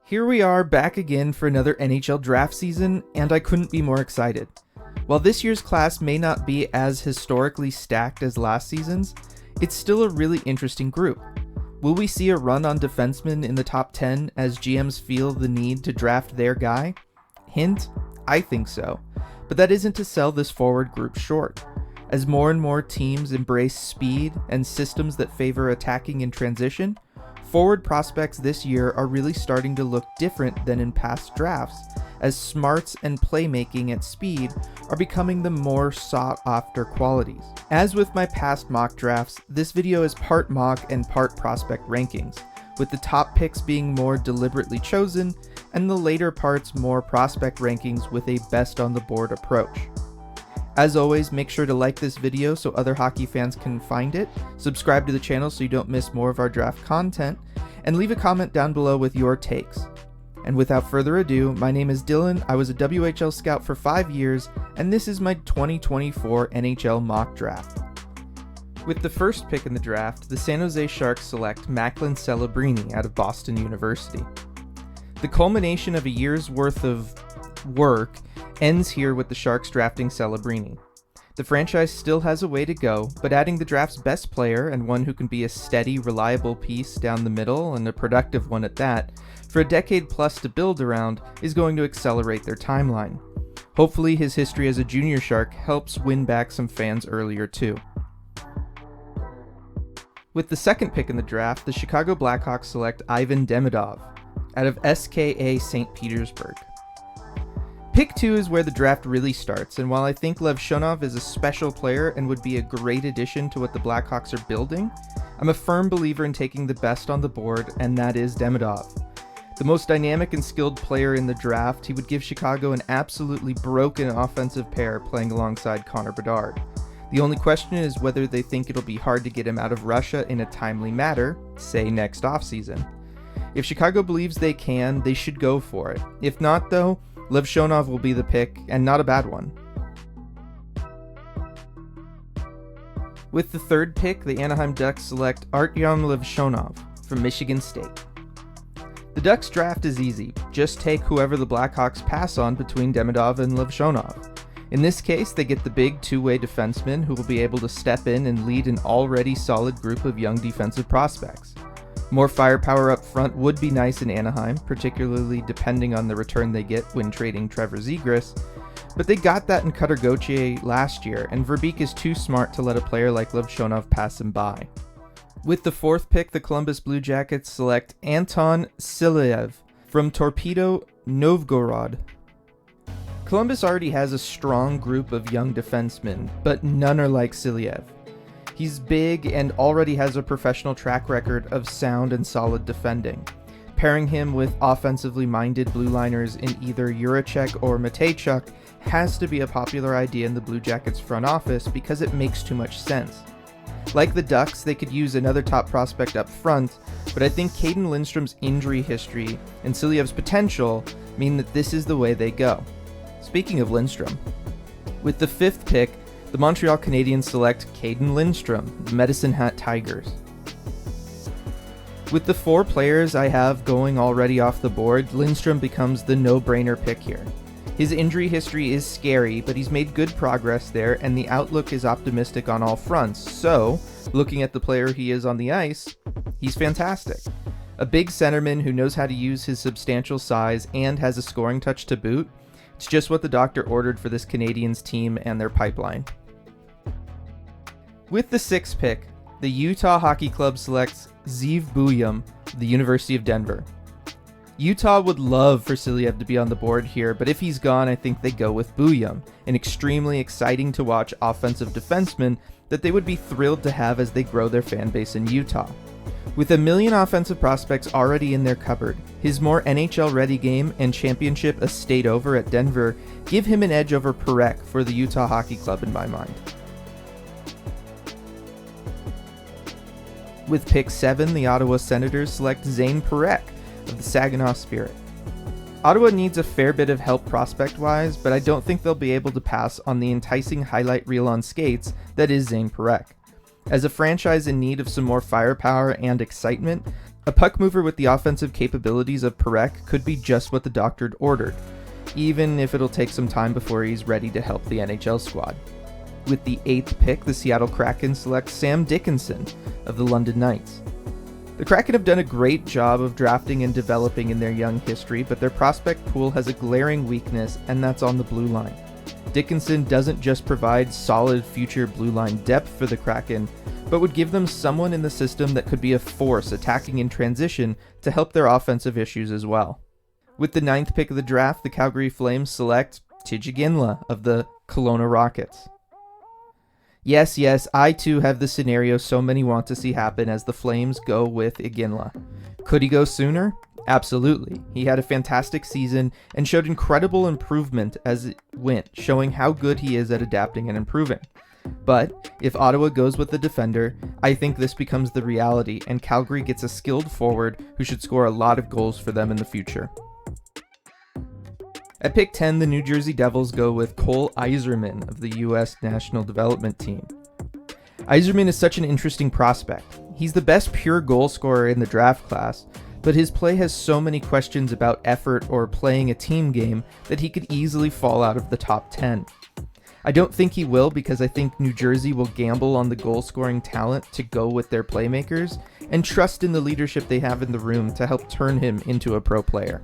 Here we are back again for another NHL draft season, and I couldn't be more excited. While this year's class may not be as historically stacked as last season's, it's still a really interesting group. Will we see a run on defensemen in the top 10 as GMs feel the need to draft their guy? Hint, I think so. But that isn't to sell this forward group short. As more and more teams embrace speed and systems that favor attacking in transition, forward prospects this year are really starting to look different than in past drafts, as smarts and playmaking at speed are becoming the more sought-after qualities. As with my past mock drafts, this video is part mock and part prospect rankings, with the top picks being more deliberately chosen, and the later parts more prospect rankings with a best-on-the-board approach. As always, make sure to like this video so other hockey fans can find it, subscribe to the channel so you don't miss more of our draft content, and leave a comment down below with your takes. And without further ado, my name is Dylan, I was a WHL scout for 5 years, and this is my 2024 NHL Mock Draft. With the first pick in the draft, the San Jose Sharks select Macklin Celebrini out of Boston University. The culmination of a year's worth of work ends here with the Sharks drafting Celebrini. The franchise still has a way to go, but adding the draft's best player and one who can be a steady, reliable piece down the middle, and a productive one at that, for a decade plus to build around is going to accelerate their timeline. Hopefully his history as a junior Shark helps win back some fans earlier too. With the second pick in the draft, the Chicago Blackhawks select Ivan Demidov out of SKA St. Petersburg. Pick 2 is where the draft really starts, and while I think Levshunov is a special player and would be a great addition to what the Blackhawks are building, I'm a firm believer in taking the best on the board, and that is Demidov. The most dynamic and skilled player in the draft, he would give Chicago an absolutely broken offensive pair playing alongside Connor Bedard. The only question is whether they think it'll be hard to get him out of Russia in a timely manner, say next offseason. If Chicago believes they can, they should go for it. If not though, Levshunov will be the pick, and not a bad one. With the third pick, the Anaheim Ducks select Artyom Levshunov from Michigan State. The Ducks draft is easy, just take whoever the Blackhawks pass on between Demidov and Levshunov. In this case, they get the big two-way defenseman who will be able to step in and lead an already solid group of young defensive prospects. More firepower up front would be nice in Anaheim, particularly depending on the return they get when trading Trevor Zegras, but they got that in Cutter Gauthier last year, and Verbeek is too smart to let a player like Levshunov pass him by. With the fourth pick, the Columbus Blue Jackets select Anton Silyev from Torpedo Novgorod. Columbus already has a strong group of young defensemen, but none are like Silyev. He's big and already has a professional track record of sound and solid defending. Pairing him with offensively minded blue liners in either Juracek or Matejchuk has to be a popular idea in the Blue Jackets front office because it makes too much sense. Like the Ducks, they could use another top prospect up front, but I think Cayden Lindstrom's injury history and Silyev's potential mean that this is the way they go. Speaking of Lindstrom, with the fifth pick, the Montreal Canadiens select Cayden Lindstrom, the Medicine Hat Tigers. With the 4 players I have going already off the board, Lindstrom becomes the no-brainer pick here. His injury history is scary, but he's made good progress there, and the outlook is optimistic on all fronts, so, looking at the player he is on the ice, he's fantastic. A big centerman who knows how to use his substantial size and has a scoring touch to boot. It's just what the doctor ordered for this Canadiens team and their pipeline. With the 6th pick, the Utah Hockey Club selects Zeev Buium of the University of Denver. Utah would love for Silyev to be on the board here, but if he's gone, I think they go with Buium, an extremely exciting to watch offensive defenseman that they would be thrilled to have as they grow their fan base in Utah. With a million offensive prospects already in their cupboard, his more NHL-ready game and championship estate over at Denver give him an edge over Parekh for the Utah Hockey Club in my mind. With pick 7, the Ottawa Senators select Zayne Parekh of the Saginaw Spirit. Ottawa needs a fair bit of help prospect-wise, but I don't think they'll be able to pass on the enticing highlight reel on skates that is Zayne Parekh. As a franchise in need of some more firepower and excitement, a puck mover with the offensive capabilities of Parekh could be just what the doctor ordered, even if it'll take some time before he's ready to help the NHL squad. With the 8th pick, the Seattle Kraken select Sam Dickinson of the London Knights. The Kraken have done a great job of drafting and developing in their young history, but their prospect pool has a glaring weakness, and that's on the blue line. Dickinson doesn't just provide solid future blue line depth for the Kraken, but would give them someone in the system that could be a force attacking in transition to help their offensive issues as well. With the 9th pick of the draft, the Calgary Flames select Tij Iginla of the Kelowna Rockets. Yes, I too have the scenario so many want to see happen as the Flames go with Iginla. Could he go sooner? Absolutely. He had a fantastic season and showed incredible improvement as it went, showing how good he is at adapting and improving. But if Ottawa goes with the defender, I think this becomes the reality, and Calgary gets a skilled forward who should score a lot of goals for them in the future. At pick 10, the New Jersey Devils go with Cole Yzerman of the U.S. National Development Team. Yzerman is such an interesting prospect. He's the best pure goal scorer in the draft class, but his play has so many questions about effort or playing a team game that he could easily fall out of the top 10. I don't think he will, because I think New Jersey will gamble on the goal-scoring talent to go with their playmakers and trust in the leadership they have in the room to help turn him into a pro player.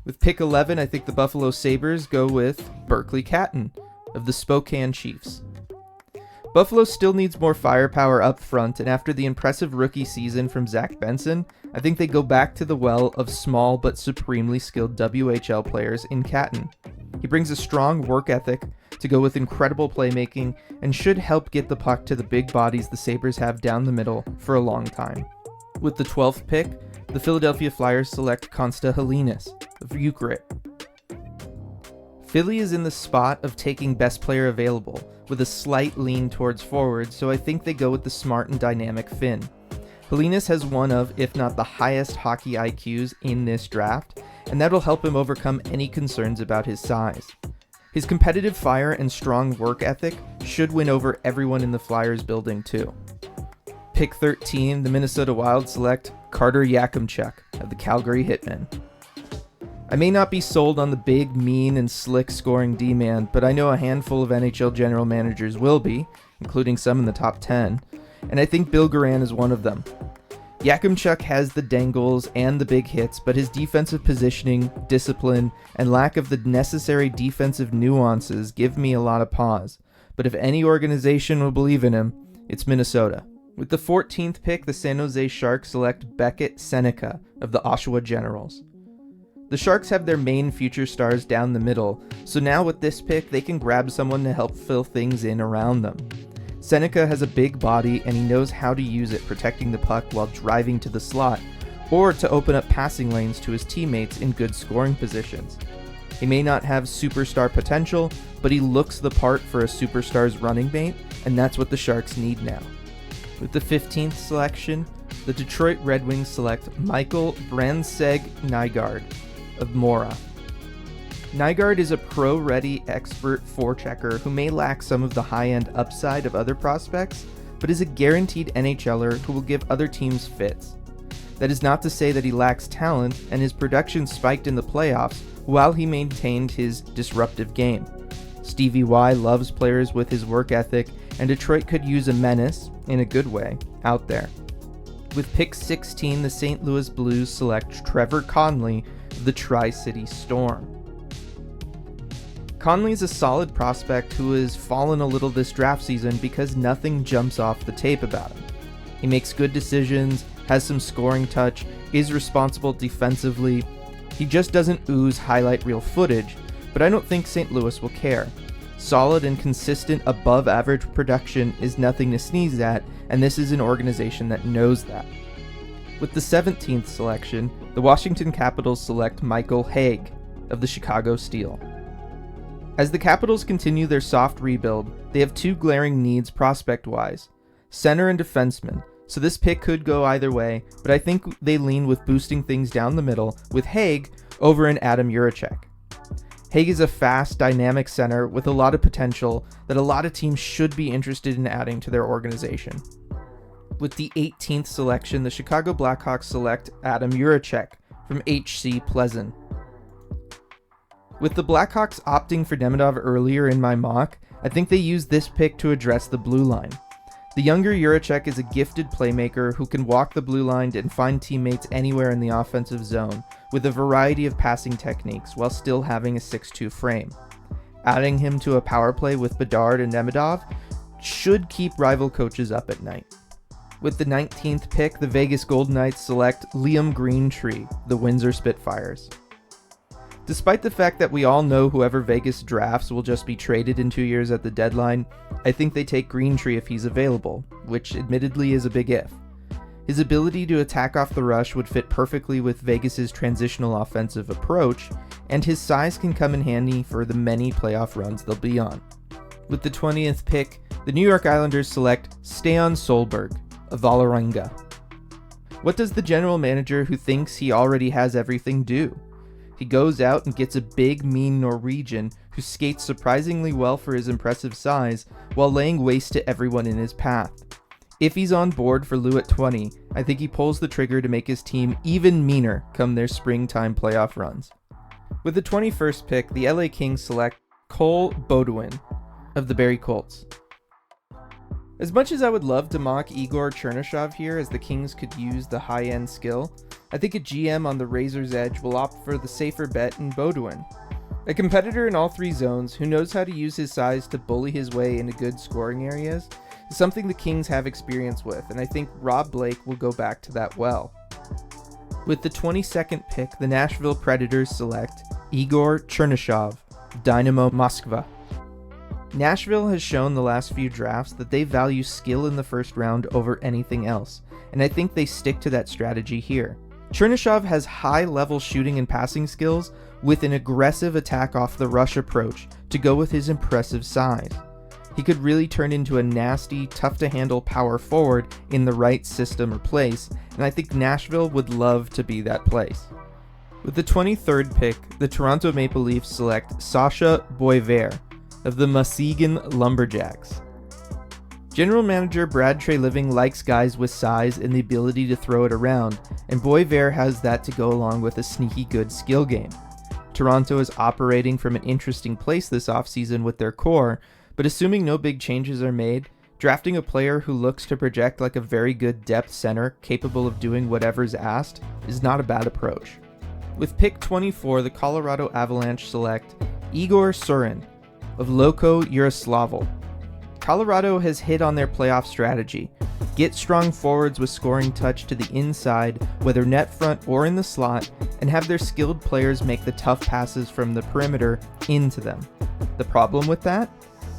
With pick 11, I think the Buffalo Sabres go with Berkeley Catton of the Spokane Chiefs. Buffalo still needs more firepower up front, and after the impressive rookie season from Zach Benson, I think they go back to the well of small but supremely skilled WHL players in Catton. He brings a strong work ethic to go with incredible playmaking and should help get the puck to the big bodies the Sabres have down the middle for a long time. With the 12th pick, the Philadelphia Flyers select Konsta Halinas of Ukraine. Philly is in the spot of taking best player available, with a slight lean towards forward, so I think they go with the smart and dynamic Finn. Halinas has one of, if not the highest hockey IQs in this draft, and that'll help him overcome any concerns about his size. His competitive fire and strong work ethic should win over everyone in the Flyers building too. Pick 13, the Minnesota Wild select Carter Yakimchuk of the Calgary Hitmen. I may not be sold on the big, mean, and slick scoring D-man, but I know a handful of NHL general managers will be, including some in the top 10, and I think Bill Guerin is one of them. Yakimchuk has the dangles and the big hits, but his defensive positioning, discipline, and lack of the necessary defensive nuances give me a lot of pause. But if any organization will believe in him, it's Minnesota. With the 14th pick, the San Jose Sharks select Beckett Seneca of the Oshawa Generals. The Sharks have their main future stars down the middle, so now with this pick, they can grab someone to help fill things in around them. Seneca has a big body and he knows how to use it, protecting the puck while driving to the slot, or to open up passing lanes to his teammates in good scoring positions. He may not have superstar potential, but he looks the part for a superstar's running mate, and that's what the Sharks need now. With the 15th selection, the Detroit Red Wings select Michael Brandseg-Nygaard of Mora. Nygaard is a pro-ready expert forechecker who may lack some of the high-end upside of other prospects, but is a guaranteed NHLer who will give other teams fits. That is not to say that he lacks talent, and his production spiked in the playoffs while he maintained his disruptive game. Stevie Y loves players with his work ethic, and Detroit could use a menace, in a good way, out there. With pick 16, the St. Louis Blues select Trevor Conley of the Tri-City Storm. Conley is a solid prospect who has fallen a little this draft season because nothing jumps off the tape about him. He makes good decisions, has some scoring touch, is responsible defensively. He just doesn't ooze highlight reel footage, but I don't think St. Louis will care. Solid and consistent above average production is nothing to sneeze at, and this is an organization that knows that. With the 17th selection, the Washington Capitals select Michael Haig of the Chicago Steel. As the Capitals continue their soft rebuild, they have two glaring needs prospect-wise: center and defenseman, so this pick could go either way, but I think they lean with boosting things down the middle with Haig over an Adam Juracek. Haig is a fast, dynamic center with a lot of potential that a lot of teams should be interested in adding to their organization. With the 18th selection, the Chicago Blackhawks select Adam Juracek from HC Plzeň. With the Blackhawks opting for Demidov earlier in my mock, I think they used this pick to address the blue line. The younger Juracek is a gifted playmaker who can walk the blue line and find teammates anywhere in the offensive zone with a variety of passing techniques while still having a 6'2 frame. Adding him to a power play with Bedard and Demidov should keep rival coaches up at night. With the 19th pick, the Vegas Golden Knights select Liam Greentree, the Windsor Spitfires. Despite the fact that we all know whoever Vegas drafts will just be traded in 2 years at the deadline, I think they take Greentree if he's available, which admittedly is a big if. His ability to attack off the rush would fit perfectly with Vegas's transitional offensive approach, and his size can come in handy for the many playoff runs they'll be on. With the 20th pick, the New York Islanders select Stejan Solberg of Vålerenga. What does the general manager who thinks he already has everything do? He goes out and gets a big, mean Norwegian who skates surprisingly well for his impressive size while laying waste to everyone in his path. If he's on board for Lou at 20, I think he pulls the trigger to make his team even meaner come their springtime playoff runs. With the 21st pick, the LA Kings select Cole Baudouin of the Barrie Colts. As much as I would love to mock Igor Chernyshov here, as the Kings could use the high-end skill, I think a GM on the razor's edge will opt for the safer bet in Baudouin. A competitor in all three zones who knows how to use his size to bully his way into good scoring areas is something the Kings have experience with, and I think Rob Blake will go back to that well. With the 22nd pick, the Nashville Predators select Igor Chernyshov, Dynamo Moskva. Nashville has shown the last few drafts that they value skill in the first round over anything else, and I think they stick to that strategy here. Chernyshov has high-level shooting and passing skills with an aggressive attack off the rush approach to go with his impressive size. He could really turn into a nasty, tough-to-handle power forward in the right system or place, and I think Nashville would love to be that place. With the 23rd pick, the Toronto Maple Leafs select Sasha Boisvert of the Muskegon Lumberjacks. General manager Brad Treliving likes guys with size and the ability to throw it around, and Boisvert has that to go along with a sneaky good skill game. Toronto is operating from an interesting place this offseason with their core, but assuming no big changes are made, drafting a player who looks to project like a very good depth center capable of doing whatever's asked is not a bad approach. With pick 24, the Colorado Avalanche select Igor Surin of Loko Yaroslavl. Colorado has hit on their playoff strategy. Get strong forwards with scoring touch to the inside, whether net front or in the slot, and have their skilled players make the tough passes from the perimeter into them. The problem with that?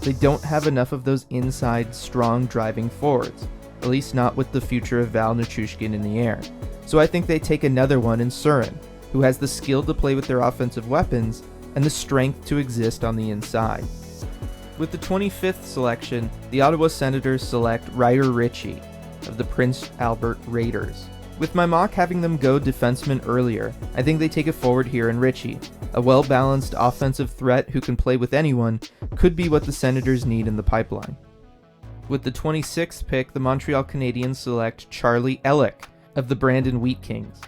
They don't have enough of those inside, strong driving forwards, at least not with the future of Val Nichushkin in the air. So I think they take another one in Surin, who has the skill to play with their offensive weapons and the strength to exist on the inside. With the 25th selection, the Ottawa Senators select Ryder Ritchie of the Prince Albert Raiders. With my mock having them go defenseman earlier, I think they take a forward here in Ritchie. A well-balanced offensive threat who can play with anyone could be what the Senators need in the pipeline. With the 26th pick, the Montreal Canadiens select Charlie Elick of the Brandon Wheat Kings.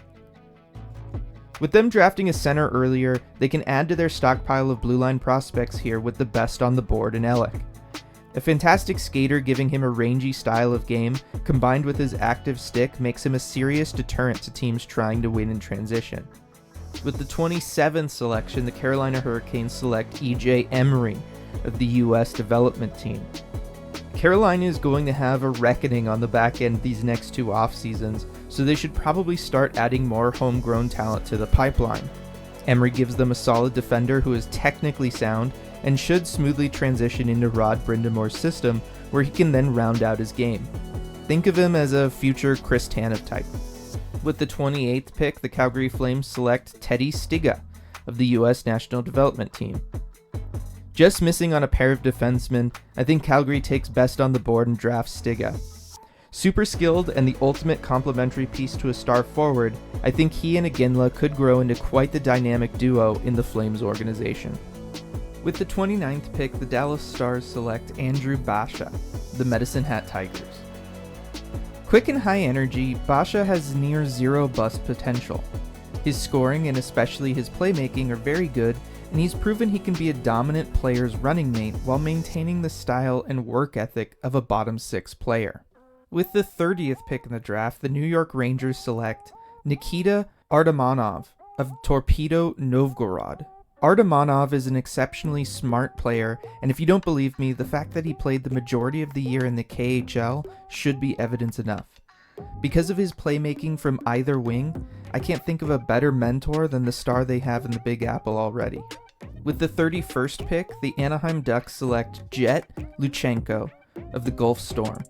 With them drafting a center earlier, they can add to their stockpile of blue line prospects here with the best on the board in Elick. A fantastic skater giving him a rangy style of game, combined with his active stick, makes him a serious deterrent to teams trying to win in transition. With the 27th selection, the Carolina Hurricanes select E.J. Emery of the U.S. development team. Carolina is going to have a reckoning on the back end these next two off seasons, so they should probably start adding more homegrown talent to the pipeline. Emery gives them a solid defender who is technically sound and should smoothly transition into Rod Brindamore's system, where he can then round out his game. Think of him as a future Chris Tanev type. With the 28th pick, the Calgary Flames select Teddy Stiga of the U.S. National Development Team. Just missing on a pair of defensemen, I think Calgary takes best on the board and drafts Stiga. Super skilled and the ultimate complementary piece to a star forward, I think he and Iginla could grow into quite the dynamic duo in the Flames organization. With the 29th pick, the Dallas Stars select Andrew Basha, the Medicine Hat Tigers. Quick and high energy, Basha has near zero bust potential. His scoring and especially his playmaking are very good, and he's proven he can be a dominant player's running mate while maintaining the style and work ethic of a bottom six player. With the 30th pick in the draft, the New York Rangers select Nikita Artymonov of Torpedo Novgorod. Artymonov is an exceptionally smart player, and if you don't believe me, the fact that he played the majority of the year in the KHL should be evidence enough. Because of his playmaking from either wing, I can't think of a better mentor than the star they have in the Big Apple already. With the 31st pick, the Anaheim Ducks select Jet Luchenko of the Gulf Storm.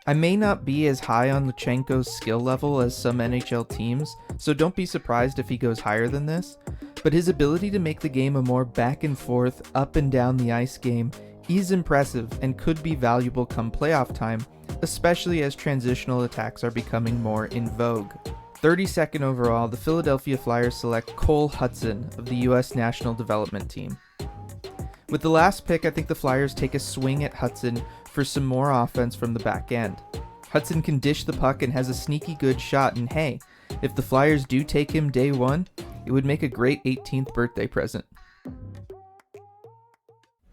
I may not be as high on Luchenko's skill level as some NHL teams, so don't be surprised if he goes higher than this, but his ability to make the game a more back and forth, up and down the ice game is impressive and could be valuable come playoff time, especially as transitional attacks are becoming more in vogue. 32nd overall, the Philadelphia Flyers select Cole Hudson of the U.S. National Development Team. With the last pick, I think the Flyers take a swing at Hudson for some more offense from the back end. Hudson can dish the puck and has a sneaky good shot, and hey, if the Flyers do take him day one, it would make a great 18th birthday present.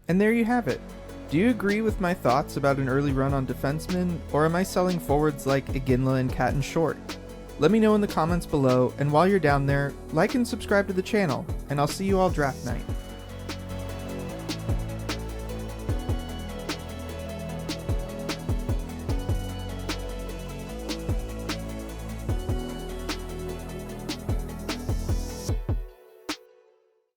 And there you have it. Do you agree with my thoughts about an early run on defensemen, or am I selling forwards like Iginla and Catton short? Let me know in the comments below, and while you're down there, like and subscribe to the channel, and I'll see you all draft night.